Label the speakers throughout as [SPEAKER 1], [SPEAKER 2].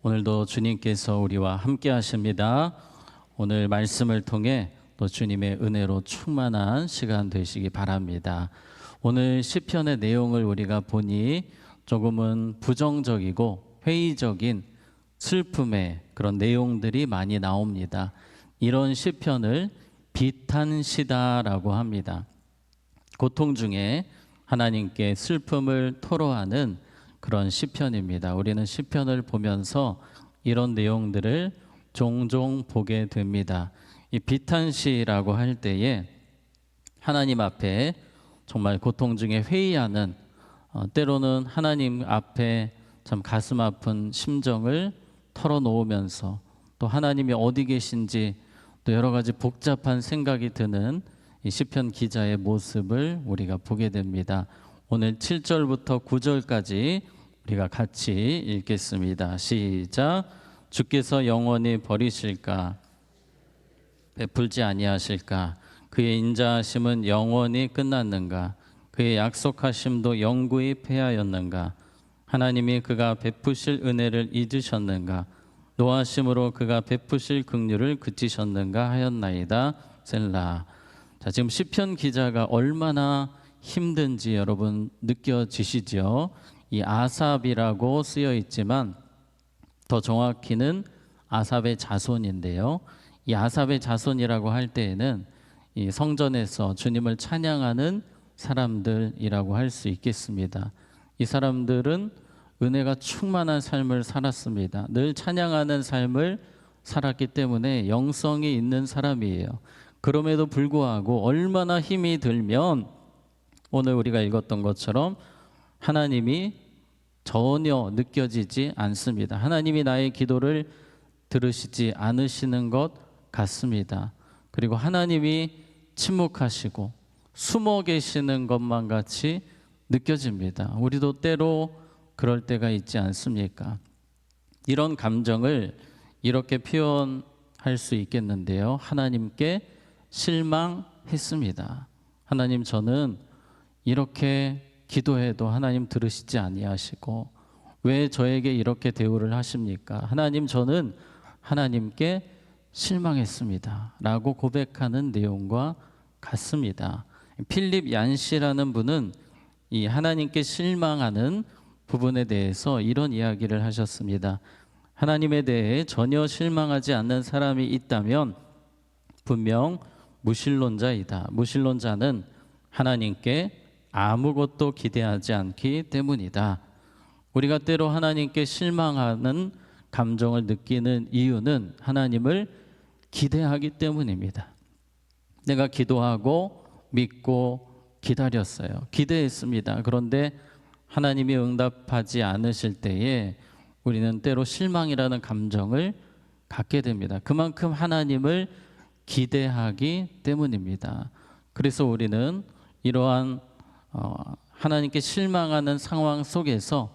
[SPEAKER 1] 오늘도 주님께서 우리와 함께 하십니다. 오늘 말씀을 통해 또 주님의 은혜로 충만한 시간 되시기 바랍니다. 오늘 시편의 내용을 우리가 보니 조금은 부정적이고 회의적인 슬픔의 그런 내용들이 많이 나옵니다. 이런 시편을 비탄시다라고 합니다. 고통 중에 하나님께 슬픔을 토로하는 그런 시편입니다. 우리는 시편을 보면서 이런 내용들을 종종 보게 됩니다. 이 비탄시라고 할 때에 하나님 앞에 정말 고통 중에 회의하는, 때로는 하나님 앞에 참 가슴 아픈 심정을 털어놓으면서 또 하나님이 어디 계신지 또 여러 가지 복잡한 생각이 드는 이 시편 기자의 모습을 우리가 보게 됩니다. 오늘 7절부터 9절까지 우리가 같이 읽겠습니다. 시작. 주께서 영원히 버리실까? 베풀지 아니하실까? 그의 인자하심은 영원히 끝났는가? 그의 약속하심도 영구히 패하였는가? 하나님이 그가 베푸실 은혜를 잊으셨는가? 노하심으로 그가 베푸실 긍휼을 그치셨는가 하였나이다. 셀라. 자, 지금 시편 기자가 얼마나 힘든지 여러분 느껴지시죠? 이 아삽이라고 쓰여 있지만 더 정확히는 아삽의 자손인데요. 이 아삽의 자손이라고 할 때에는 이 성전에서 주님을 찬양하는 사람들이라고 할 수 있겠습니다. 이 사람들은 은혜가 충만한 삶을 살았습니다. 늘 찬양하는 삶을 살았기 때문에 영성이 있는 사람이에요. 그럼에도 불구하고 얼마나 힘이 들면 오늘 우리가 읽었던 것처럼 하나님이 전혀 느껴지지 않습니다. 하나님이 나의 기도를 들으시지 않으시는 것 같습니다. 그리고 하나님이 침묵하시고 숨어 계시는 것만 같이 느껴집니다. 우리도 때로 그럴 때가 있지 않습니까? 이런 감정을 이렇게 표현할 수 있겠는데요. 하나님께 실망했습니다. 하나님, 저는 이렇게 기도해도 하나님 들으시지 아니하시고 왜 저에게 이렇게 대우를 하십니까? 하나님, 저는 하나님께 실망했습니다 라고 고백하는 내용과 같습니다. 필립 얀시라는 분은 이 하나님께 실망하는 부분에 대해서 이런 이야기를 하셨습니다. 하나님에 대해 전혀 실망하지 않는 사람이 있다면 분명 무신론자이다. 무신론자는 하나님께 아무것도 기대하지 않기 때문이다. 우리가 때로 하나님께 실망하는 감정을 느끼는 이유는 하나님을 기대하기 때문입니다. 내가 기도하고 믿고 기다렸어요. 기대했습니다. 그런데 하나님이 응답하지 않으실 때에 우리는 때로 실망이라는 감정을 갖게 됩니다. 그만큼 하나님을 기대하기 때문입니다. 그래서 우리는 이러한 하나님께 실망하는 상황 속에서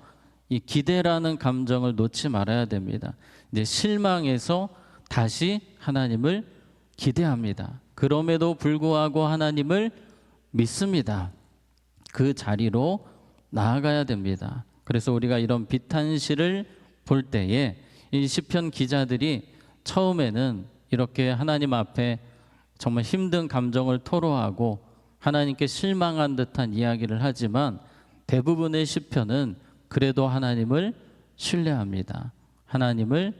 [SPEAKER 1] 이 기대라는 감정을 놓지 말아야 됩니다. 이제 실망해서 다시 하나님을 기대합니다. 그럼에도 불구하고 하나님을 믿습니다. 그 자리로 나아가야 됩니다. 그래서 우리가 이런 비탄시를 볼 때에 이 시편 기자들이 처음에는 이렇게 하나님 앞에 정말 힘든 감정을 토로하고 하나님께 실망한 듯한 이야기를 하지만 대부분의 시편은 그래도 하나님을 신뢰합니다. 하나님을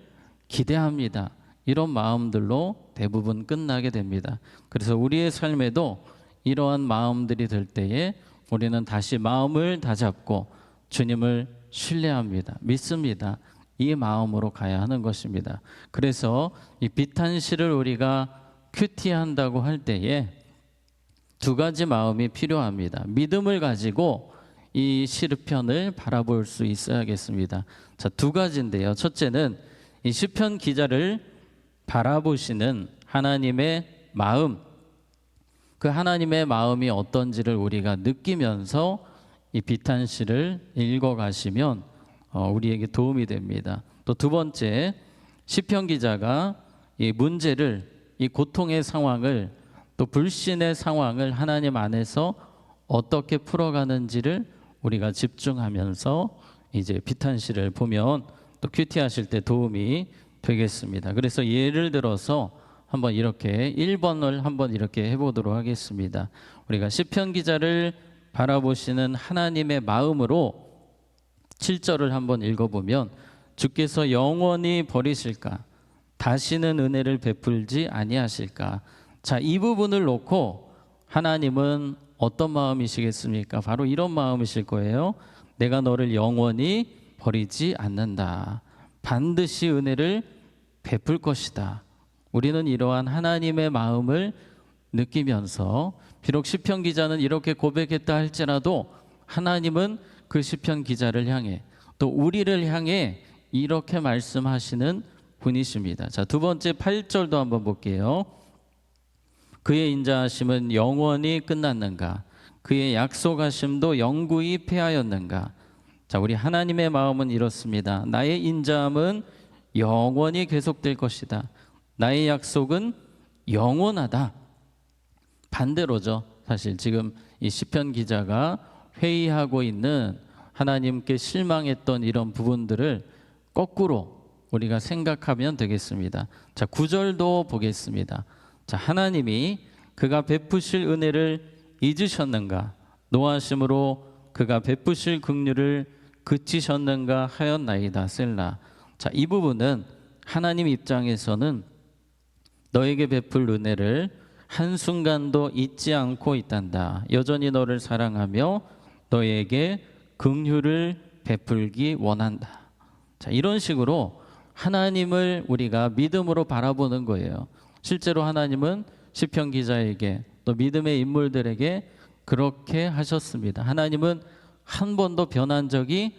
[SPEAKER 1] 기대합니다. 이런 마음들로 대부분 끝나게 됩니다. 그래서 우리의 삶에도 이러한 마음들이 들 때에 우리는 다시 마음을 다잡고 주님을 신뢰합니다. 믿습니다. 이 마음으로 가야 하는 것입니다. 그래서 이 비탄시를 우리가 큐티한다고 할 때에 두 가지 마음이 필요합니다. 믿음을 가지고 이 시편을 바라볼 수 있어야겠습니다. 자, 두 가지인데요. 첫째는 이 시편 기자를 바라보시는 하나님의 마음, 그 하나님의 마음이 어떤지를 우리가 느끼면서 이 비탄시를 읽어가시면 우리에게 도움이 됩니다. 또 두 번째, 시편 기자가 이 문제를, 이 고통의 상황을, 또 불신의 상황을 하나님 안에서 어떻게 풀어가는지를 우리가 집중하면서 이제 비탄시를 보면 또 큐티하실 때 도움이 되겠습니다. 그래서 예를 들어서 한번 이렇게 1번을 한번 이렇게 해보도록 하겠습니다. 우리가 시편 기자를 바라보시는 하나님의 마음으로 7절을 한번 읽어보면 주께서 영원히 버리실까? 다시는 은혜를 베풀지 아니하실까? 자, 이 부분을 놓고 하나님은 어떤 마음이시겠습니까? 바로 이런 마음이실 거예요. 내가 너를 영원히 버리지 않는다. 반드시 은혜를 베풀 것이다. 우리는 이러한 하나님의 마음을 느끼면서 비록 시편 기자는 이렇게 고백했다 할지라도 하나님은 그 시편 기자를 향해 또 우리를 향해 이렇게 말씀하시는 분이십니다. 자, 두 번째 8절도 한번 볼게요. 그의 인자하심은 영원히 끝났는가? 그의 약속하심도 영구히 패하였는가? 자, 우리 하나님의 마음은 이렇습니다. 나의 인자함은 영원히 계속될 것이다. 나의 약속은 영원하다. 반대로죠. 사실 지금 이 시편 기자가 회의하고 있는 하나님께 실망했던 이런 부분들을 거꾸로 우리가 생각하면 되겠습니다. 자, 9절도 보겠습니다. 자, 하나님이 그가 베푸실 은혜를 잊으셨는가? 노하심으로 그가 베푸실 긍휼을 그치셨는가 하였나이다. 셀라. 자, 이 부분은 하나님 입장에서는 너에게 베풀 은혜를 한순간도 잊지 않고 있단다. 여전히 너를 사랑하며 너에게 긍휼을 베풀기 원한다. 자, 이런 식으로 하나님을 우리가 믿음으로 바라보는 거예요. 실제로 하나님은 시편 기자에게 또 믿음의 인물들에게 그렇게 하셨습니다. 하나님은 한 번도 변한 적이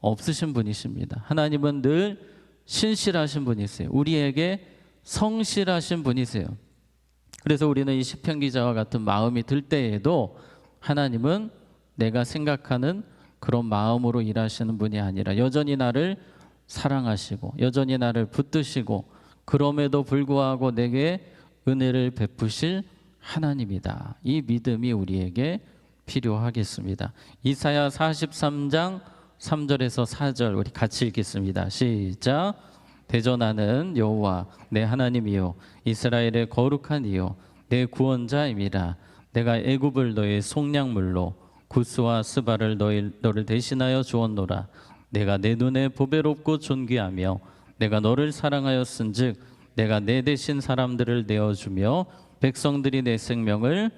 [SPEAKER 1] 없으신 분이십니다. 하나님은 늘 신실하신 분이세요. 우리에게 성실하신 분이세요. 그래서 우리는 이 시편 기자와 같은 마음이 들 때에도 하나님은 내가 생각하는 그런 마음으로 일하시는 분이 아니라 여전히 나를 사랑하시고 여전히 나를 붙드시고 그럼에도 불구하고 내게 은혜를 베푸실 하나님이다. 이 믿음이 우리에게 필요하겠습니다. 이사야 43장 3절에서 4절 우리 같이 읽겠습니다. 시작. 대전하는 여호와 내 하나님이요 이스라엘의 거룩한 이요 내 구원자임이라. 내가 애굽을 너의 속량물로 구스와 스바를 너를 대신하여 주었노라. 내가 내 눈에 보배롭고 존귀하며 내가 너를 사랑하였은즉 내가 내 대신 사람들을 내어주며 백성들이 내 생명을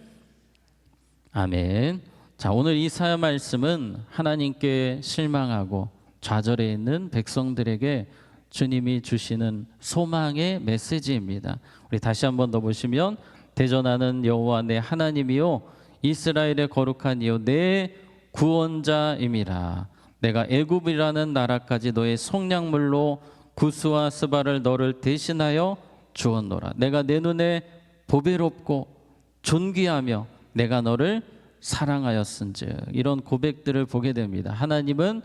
[SPEAKER 1] 아멘. 자, 오늘 이사야 말씀은 하나님께 실망하고 좌절해 있는 백성들에게 주님이 주시는 소망의 메시지입니다. 우리 다시 한번 더 보시면 대전하는 여호와 내 하나님이요 이스라엘의 거룩한 이요 내 구원자임이라. 내가 애굽이라는 나라까지 너의 속량물로 구스와 스바를 너를 대신하여 주었노라. 내가 내 눈에 보배롭고 존귀하며 내가 너를 사랑하였은즉. 이런 고백들을 보게 됩니다. 하나님은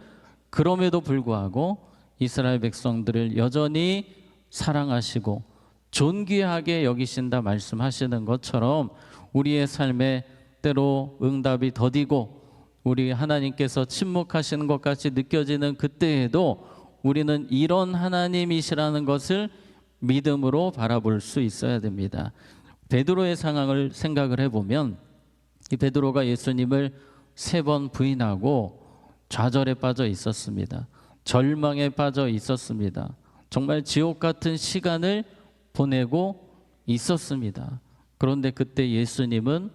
[SPEAKER 1] 그럼에도 불구하고 이스라엘 백성들을 여전히 사랑하시고 존귀하게 여기신다 말씀하시는 것처럼 우리의 삶에 때로 응답이 더디고 우리 하나님께서 침묵하시는 것 같이 느껴지는 그때에도 우리는 이런 하나님이시라는 것을 믿음으로 바라볼 수 있어야 됩니다. 베드로의 상황을 생각을 해보면 이 베드로가 예수님을 3번 부인하고 좌절에 빠져 있었습니다. 절망에 빠져 있었습니다. 정말 지옥 같은 시간을 보내고 있었습니다. 그런데 그때 예수님은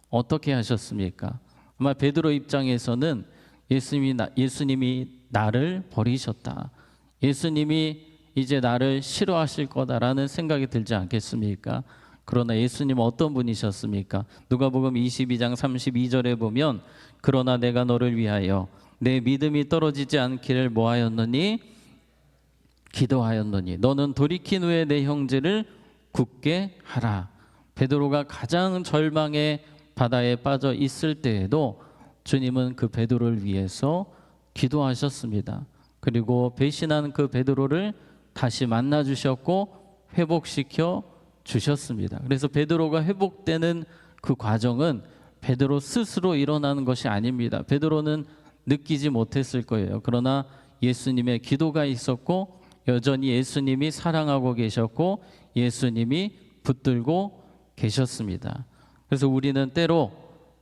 [SPEAKER 1] 어떻게 하셨습니까? 아마 베드로 입장에서는 예수님이 나를 버리셨다. 예수님이 이제 나를 싫어하실 거다라는 생각이 들지 않겠습니까? 그러나 예수님은 어떤 분이셨습니까? 누가복음 22장 32절에 보면 그러나 내가 너를 위하여 내 믿음이 떨어지지 않기를 뭐하였느니? 기도하였느니 너는 돌이킨 후에 내 형제를 굳게 하라. 베드로가 가장 절망의 바다에 빠져 있을 때에도 주님은 그 베드로를 위해서 기도하셨습니다. 그리고 배신한 그 베드로를 다시 만나 주셨고 회복시켜 주셨습니다. 그래서 베드로가 회복되는 그 과정은 베드로 스스로 일어나는 것이 아닙니다. 베드로는 느끼지 못했을 거예요. 그러나 예수님의 기도가 있었고 여전히 예수님이 사랑하고 계셨고 예수님이 붙들고 계셨습니다. 그래서 우리는 때로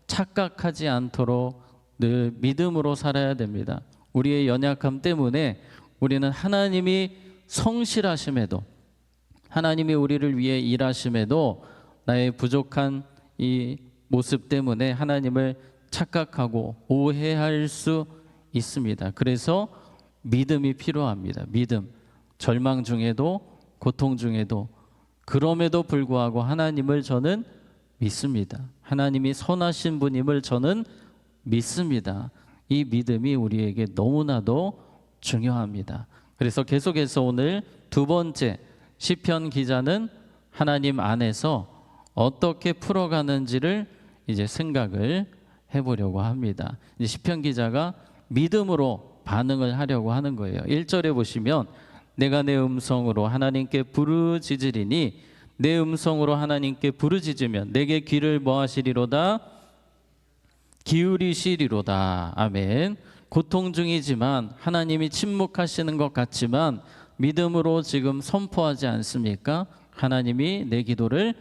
[SPEAKER 1] 착각하지 않도록 늘 믿음으로 살아야 됩니다. 우리의 연약함 때문에 우리는 하나님이 성실하심에도 하나님이 우리를 위해 일하심에도 나의 부족한 이 모습 때문에 하나님을 착각하고 오해할 수 있습니다. 그래서 믿음이 필요합니다. 믿음. 절망 중에도 고통 중에도 그럼에도 불구하고 하나님을 저는 믿습니다. 하나님이 선하신 분임을 저는 믿습니다. 이 믿음이 우리에게 너무나도 중요합니다. 그래서 계속해서 오늘 두 번째 시편 기자는 하나님 안에서 어떻게 풀어가는지를 이제 생각을 해보려고 합니다. 이제 시편 기자가 믿음으로 반응을 하려고 하는 거예요. 1절에 보시면 내가 내 음성으로 하나님께 부르짖으리니 내 음성으로 하나님께 부르짖으면 내게 귀를 뭐하시리로다 기울이시리로다. 아멘. 고통 중이지만 하나님이 침묵하시는 것 같지만 믿음으로 지금 선포하지 않습니까? 하나님이 내 기도를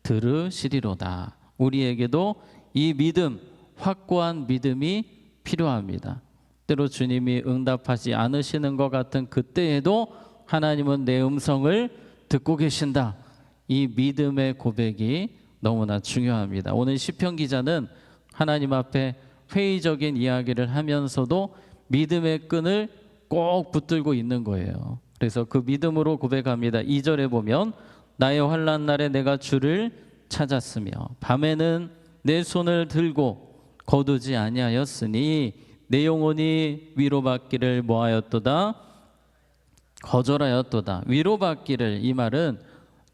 [SPEAKER 1] 들으시리로다. 우리에게도 이 믿음, 확고한 믿음이 필요합니다. 때로 주님이 응답하지 않으시는 것 같은 그때에도 하나님은 내 음성을 듣고 계신다. 이 믿음의 고백이 너무나 중요합니다. 오늘 시편 기자는 하나님 앞에 회의적인 이야기를 하면서도 믿음의 끈을 꼭 붙들고 있는 거예요. 그래서 그 믿음으로 고백합니다. 2절에 보면 나의 환난 날에 내가 주를 찾았으며 밤에는 내 손을 들고 거두지 아니하였으니 내 영혼이 위로받기를 뭐하였도다 거절하였도다. 위로받기를, 이 말은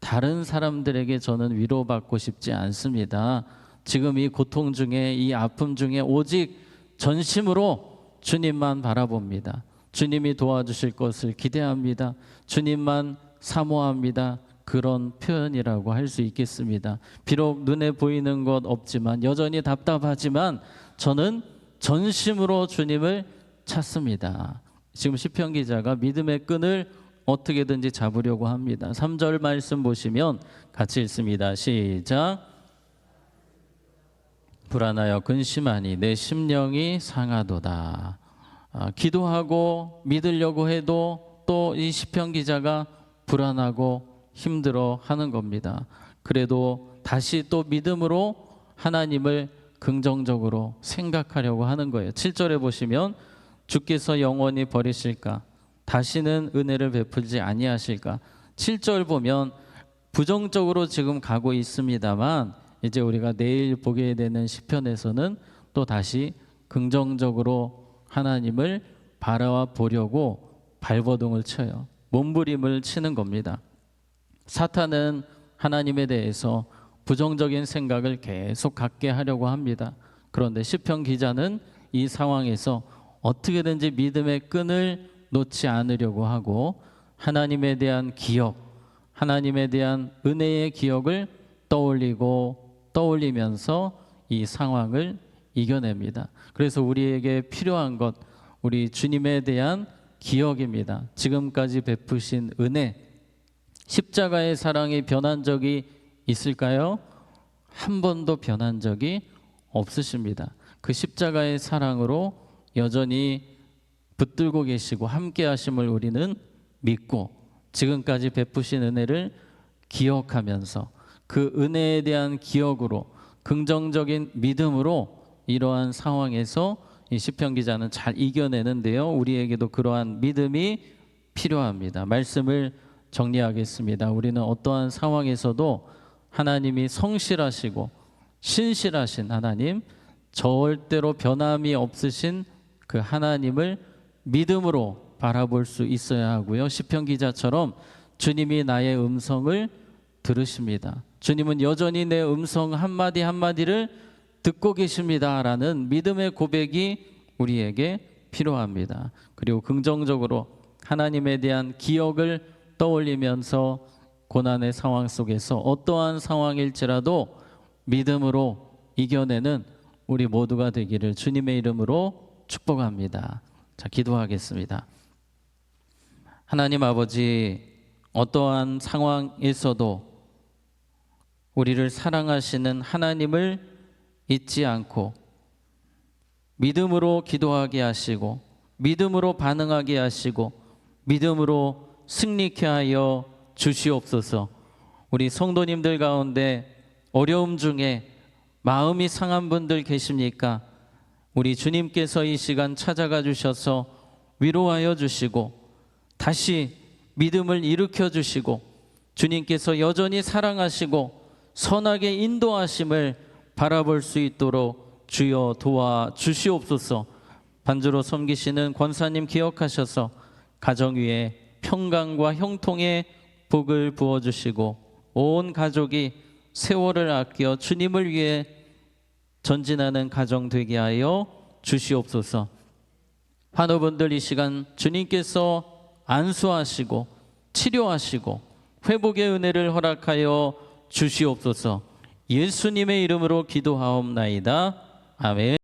[SPEAKER 1] 다른 사람들에게 저는 위로받고 싶지 않습니다. 지금 이 고통 중에 이 아픔 중에 오직 전심으로 주님만 바라봅니다. 주님이 도와주실 것을 기대합니다. 주님만 사모합니다. 그런 표현이라고 할 수 있겠습니다. 비록 눈에 보이는 것 없지만 여전히 답답하지만 저는 전심으로 주님을 찾습니다. 지금 시편 기자가 믿음의 끈을 어떻게든지 잡으려고 합니다. 3절 말씀 보시면 같이 읽습니다. 시작. 불안하여 근심하니 내 심령이 상하도다. 기도하고 믿으려고 해도 또 이 시편 기자가 불안하고 힘들어 하는 겁니다. 그래도 다시 또 믿음으로 하나님을 긍정적으로 생각하려고 하는 거예요. 7절에 보시면 주께서 영원히 버리실까? 다시는 은혜를 베풀지 아니하실까? 7절 보면 부정적으로 지금 가고 있습니다만 이제 우리가 내일 보게 되는 시편에서는 또 다시 긍정적으로 하나님을 바라와 보려고 발버둥을 쳐요. 몸부림을 치는 겁니다. 사탄은 하나님에 대해서 부정적인 생각을 계속 갖게 하려고 합니다. 그런데 시편 기자는 이 상황에서 어떻게든지 믿음의 끈을 놓지 않으려고 하고 하나님에 대한 기억, 하나님에 대한 은혜의 기억을 떠올리면서 이 상황을 이겨냅니다. 그래서 우리에게 필요한 것, 우리 주님에 대한 기억입니다. 지금까지 베푸신 은혜, 십자가의 사랑이 변한 적이 있을까요? 한 번도 변한 적이 없으십니다. 그 십자가의 사랑으로 여전히 붙들고 계시고 함께 하심을 우리는 믿고 지금까지 베푸신 은혜를 기억하면서 그 은혜에 대한 기억으로 긍정적인 믿음으로 이러한 상황에서 이 시편 기자는 잘 이겨내는데요. 우리에게도 그러한 믿음이 필요합니다. 말씀을 정리하겠습니다. 우리는 어떠한 상황에서도 하나님이 성실하시고 신실하신 하나님, 절대로 변함이 없으신 그 하나님을 믿음으로 바라볼 수 있어야 하고요. 시편 기자처럼 주님이 나의 음성을 들으십니다. 주님은 여전히 내 음성 한마디 한마디를 듣고 계십니다라는 믿음의 고백이 우리에게 필요합니다. 그리고 긍정적으로 하나님에 대한 기억을 떠올리면서 고난의 상황 속에서 어떠한 상황일지라도 믿음으로 이겨내는 우리 모두가 되기를 주님의 이름으로 축복합니다. 자, 기도하겠습니다. 하나님 아버지, 어떠한 상황에서도 우리를 사랑하시는 하나님을 잊지 않고 믿음으로 기도하게 하시고 믿음으로 반응하게 하시고 믿음으로 승리케 하여 주시옵소서. 우리 성도님들 가운데 어려움 중에 마음이 상한 분들 계십니까? 우리 주님께서 이 시간 찾아가 주셔서 위로하여 주시고 다시 믿음을 일으켜 주시고 주님께서 여전히 사랑하시고 선하게 인도하심을 바라볼 수 있도록 주여 도와 주시옵소서. 반주로 섬기시는 권사님 기억하셔서 가정 위에 평강과 형통의 복을 부어주시고 온 가족이 세월을 아껴 주님을 위해 전진하는 가정 되게 하여 주시옵소서. 환우분들 이 시간 주님께서 안수하시고 치료하시고 회복의 은혜를 허락하여 주시옵소서. 예수님의 이름으로 기도하옵나이다. 아멘.